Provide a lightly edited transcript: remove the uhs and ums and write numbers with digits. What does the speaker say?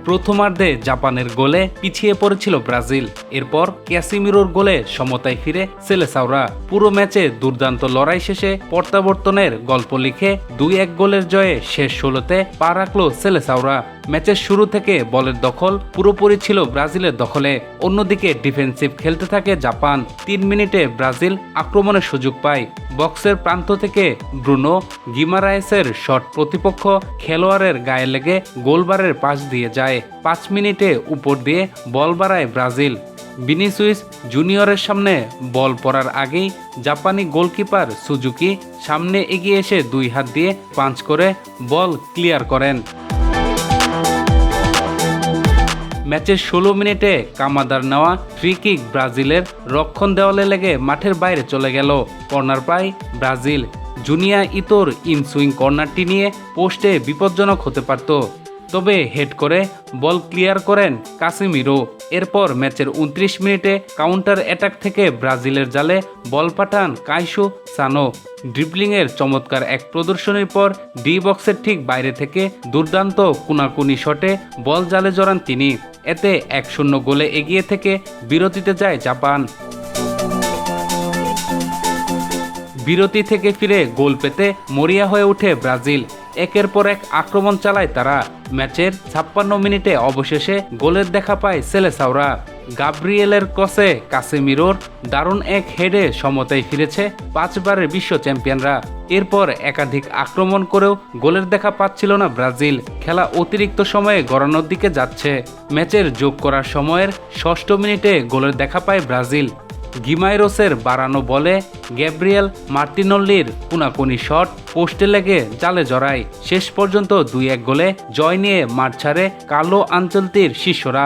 প্রথমার্ধে জাপানের গোলে পিছিয়ে পড়েছিল ব্রাজিল। এরপর ক্যাসিমিরোর গোলে সমতায় ফিরে সেলেসাওরা। পুরো ম্যাচে দুর্দান্ত লড়াই শেষে প্রত্যাবর্তনের গল্প লিখে 2-1 গোলের জয়ে শেষ 16তে পা রাখল সেলেসাওরা। ম্যাচের শুরু থেকে বলের দখল পুরোপুরি ছিল ব্রাজিলের দখলে। অন্যদিকে ডিফেন্সিভ খেলতে থাকে জাপান। 3 মিনিটে ব্রাজিল আক্রমণের সুযোগ পায়। বক্সের প্রান্ত থেকে ব্রুনো গিমারায়েসের শট প্রতিপক্ষ খেলোয়াড়ের গায়ে লেগে গোলবারের পাশ দিয়ে যায়। 5 মিনিটে উপর দিয়ে বল বাড়ায় ব্রাজিল। ভিনিসিয়াস জুনিয়রের সামনে বল পড়ার আগেই জাপানি গোলকিপার সুজুকি সামনে এগিয়ে এসে 2 হাত দিয়ে পাঞ্চ করে বল ক্লিয়ার করেন। ম্যাচের 16 মিনিটে কামাদার নেওয়া ফ্রি কিক ব্রাজিলের রক্ষণ দেওয়ালে লেগে মাঠের বাইরে চলে গেল। কর্নার পায় ব্রাজিল। জুনিয়া ইতোর ইনসুইং কর্নারটি নিয়ে পোস্টে বিপজ্জনক হতে পারত, তবে হেড করে বল ক্লিয়ার করেন কাসিমিরো। এরপর ম্যাচের 29 মিনিটে কাউন্টার অ্যাটাক থেকে ব্রাজিলের জালে বল পাঠান কাইসো সানো। ড্রিবলিংয়ের চমৎকার এক প্রদর্শনীর পর ডি বক্সের ঠিক বাইরে থেকে দুর্দান্ত কুনাকুনি শটে বল জালে জড়ান তিনি। এতে 1-0 গোলে এগিয়ে থেকে বিরতিতে যায় জাপান। বিরতি থেকে ফিরে গোল পেতে মরিয়া হয়ে ওঠে ব্রাজিল। একের পর এক আক্রমণ চালায় তারা। ম্যাচের 56 মিনিটে অবশেষে গোলের দেখা পায় সেলেসাওরা। গাব্রিয়েলের ক্রসে কাসেমিরোর দারুণ এক হেডে সমতায় ফিরেছে 5 বারের বিশ্ব চ্যাম্পিয়নরা। এরপর একাধিক আক্রমণ করেও গোলের দেখা পাচ্ছিল না ব্রাজিল। খেলা অতিরিক্ত সময়ে গড়ানোর দিকে যাচ্ছে। ম্যাচের যোগ করার সময়ের 6ষ্ঠ মিনিটে গোলের দেখা পায় ব্রাজিল। গিমাইরোসের বাড়ানো বলে গ্যাব্রিয়েল মার্টিনেল্লির কুনাকুনি শট পোস্টে লেগে জালে জড়ায়। শেষ পর্যন্ত 2-1 গোলে জয় নিয়ে মাঠ ছাড়ে কার্লো আনচেলত্তির শিষ্যরা।